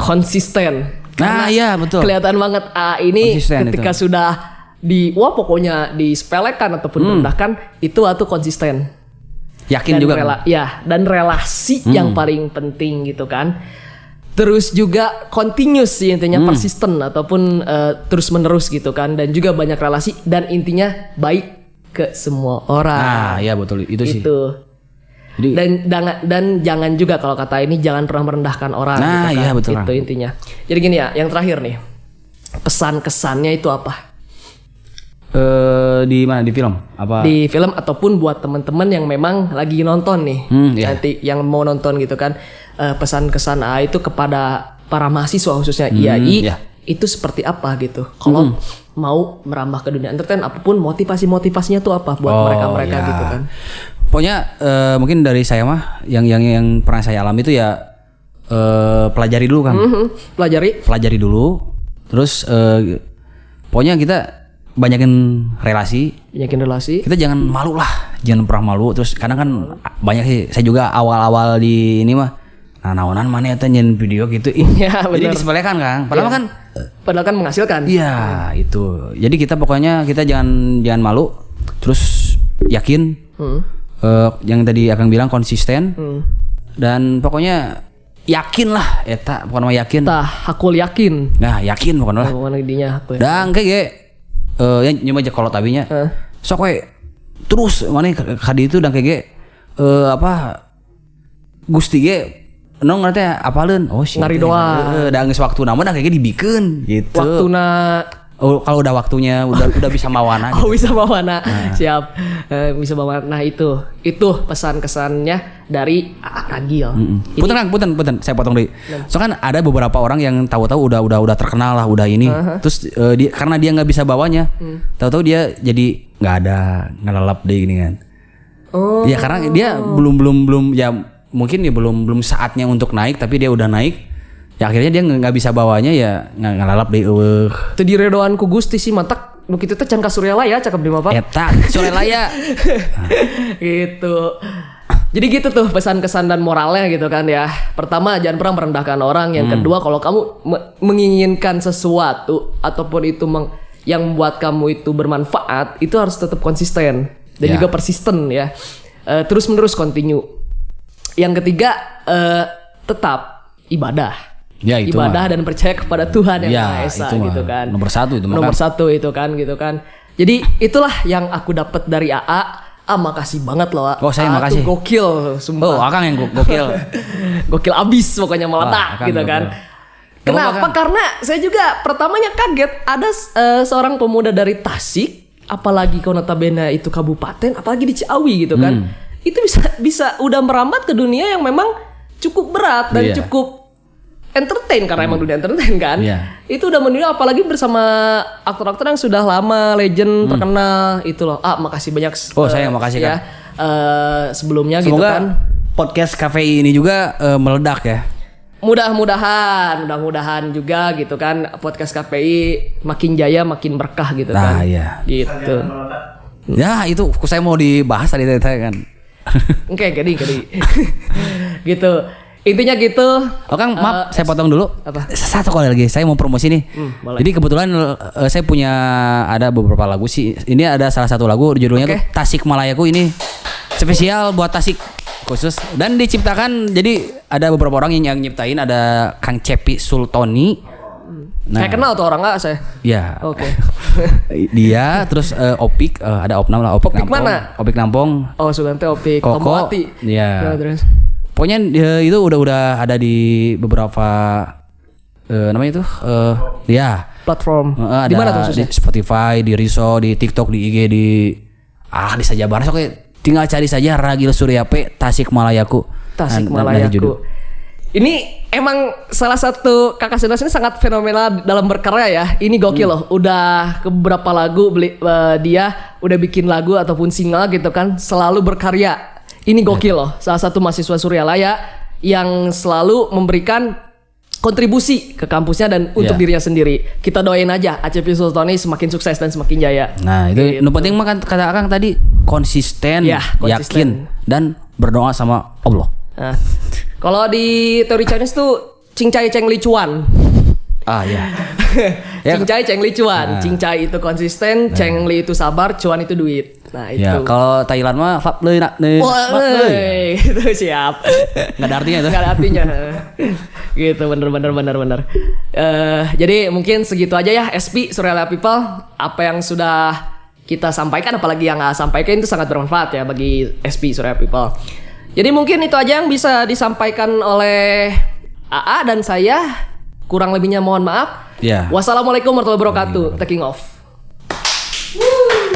konsisten. Nah, iya betul. Kelihatan banget AA ini Konsisten ketika itu. sudah pokoknya disepelekan ataupun direndahkan, itu atau konsisten. Yakin Dan juga. dan relasi yang paling penting gitu kan. Terus juga continuous sih intinya, persisten ataupun terus menerus gitu kan, dan juga banyak relasi dan intinya baik ke semua orang. Nah, iya betul itu sih. Itu. Jadi, Dan jangan juga kalau kata ini jangan pernah merendahkan orang. Nah, gitu kan. iya betul. Itu intinya. Jadi gini ya, yang terakhir nih, pesan kesannya itu apa? di mana, di film apa? Di film ataupun buat teman-teman yang memang lagi nonton nih, iya. nanti yang mau nonton gitu kan, pesan kesan AA itu kepada para mahasiswa khususnya IAI iya. itu seperti apa gitu? Kalau mau merambah ke dunia entertain, apapun motivasinya tuh apa buat mereka Ya. gitu kan? Pokoknya mungkin dari saya mah yang pernah saya alami itu ya pelajari dulu kan. Pelajari dulu. Terus pokoknya kita banyakin relasi. Kita jangan malu lah, jangan pernah malu. Terus kadang kan banyak sih, saya juga awal-awal di ini mah, naonan mana ya nyen video gitu. Iya, Jadi benar. disepelekan kan. Padahal kan menghasilkan. iya itu. Jadi kita pokoknya kita jangan malu. Terus yakin. Yang tadi Akang bilang konsisten. Dan pokoknya yakin lah, eta pokoknya mah yakin. Hakul yakin. Nah yakin pokoknya lah. Pokoknya dinya hakul. Dan kayak yang nyoba aja kalau tabinya. Sok we terus mana kadi itu dan kayak Gusti ge nong ngerti apaleun. Oh sih. Ngari doa. Da geus waktuna mah da kayak dibikeun gitu. Waktuna kalau udah waktunya udah bisa mawana gitu. bisa bawa siap. Bisa bawa. Nah itu pesan kesannya dari Ragil. Punten, saya potong deh. Soalnya kan ada beberapa orang yang tahu-tahu udah terkenal lah, udah ini. Terus karena dia nggak bisa bawanya, tahu-tahu dia jadi nggak lelap deh gini kan. Oh. Ya karena dia belum ya mungkin ya belum saatnya untuk naik, tapi dia udah naik. Ya akhirnya dia nggak bisa bawanya, ya nggak lalap deh. Itu di redoan ku Gusti sih mantak. Nu kitu teh can ka Suryalaya cakep di apa? Eta Suryalaya. Gitu. Jadi gitu tuh pesan kesan dan moralnya gitu kan ya. Pertama, jangan pernah merendahkan orang. Yang kedua, kalau kamu menginginkan sesuatu ataupun itu yang membuat kamu itu bermanfaat, itu harus tetap konsisten dan juga persisten ya. Terus menerus continue. Yang ketiga, tetap ibadah. Ya, itu ibadah dan percaya kepada Tuhan yang ya, Maha Esa itu gitu kan. Nomor satu itu kan gitu kan. Jadi itulah yang aku dapat dari AA. Makasih banget loh. Oh, saya makasih. Tuh gokil, sumpah. Oh, Akang yang gokil. Gokil abis pokoknya meledak gitu kan. Kenapa? Karena saya juga pertamanya kaget ada seorang pemuda dari Tasik, apalagi kalau notabene itu kabupaten, apalagi di Ciawi gitu kan. Itu bisa udah merambat ke dunia yang memang cukup berat dan cukup entertain karena emang dunia entertain kan. Itu udah mendunia, apalagi bersama aktor-aktor yang sudah lama legend terkenal itu loh. Makasih banyak. Saya makasih ya, sebelumnya. Semoga gitu kan. Podcast KPI ini juga meledak ya. Mudah-mudahan juga gitu kan, podcast KPI makin jaya makin berkah gitu kan. Iya. Gitu. Ya itu saya mau dibahas tadi kan. Oke, jadi gitu. Intinya gitu. Kang, maaf saya potong dulu. Apa? Satu kali lagi saya mau promosi nih. Boleh. Jadi kebetulan saya punya ada beberapa lagu sih. Ini ada salah satu lagu judulnya tuh Tasik Malayaku, ini spesial buat Tasik khusus dan diciptakan. Jadi ada beberapa orang yang nyiptain, ada Kang Cepi Sultoni. Saya kenal tuh orang nggak saya? Ya. Oke. Dia terus Opik, ada Opnam lah, Opik Nampong. Mana? Opik Nampong. Oh, Sugante Opik. Koko. Tomboati. Iya. Terus. Pokoknya itu udah ada di beberapa namanya itu ya Platform. ada Di mana tuh di khususnya? Spotify, di Riso, di TikTok, di IG, di saja barang. Oke, tinggal cari saja Ragil Surya P Tasikmalayaku. Tasikmalayaku. Ini emang salah satu kakak Senos ini sangat fenomenal dalam berkarya ya. Ini gokil loh. Udah ke beberapa lagu dia udah bikin lagu ataupun single gitu kan. Selalu berkarya. Ini gokil loh. Salah satu mahasiswa Suryalaya yang selalu memberikan kontribusi ke kampusnya dan untuk dirinya sendiri. Kita doain aja ACP Sultani semakin sukses dan semakin jaya. Nah itu yang penting mah kan kata Akang tadi konsisten, yakin dan berdoa sama Allah. Nah, kalau di teori Chinese tuh cincai ceng li cuan. Ya. Cincai ceng li cuan. Cincai itu konsisten, ceng li itu sabar, cuan itu duit. Nah itu. Ya, kalau Thailand mah fap leuy nak itu siap. Enggak ada artinya itu. Enggak ada artinya. Gitu bener. Jadi mungkin segitu aja ya SP Suryalaya People. Apa yang sudah kita sampaikan apalagi yang nggak sampaikan itu sangat bermanfaat ya bagi SP Suryalaya People. Jadi mungkin itu aja yang bisa disampaikan oleh AA dan saya. Kurang lebihnya mohon maaf. Ya. Wassalamualaikum warahmatullahi wabarakatuh. Taking off.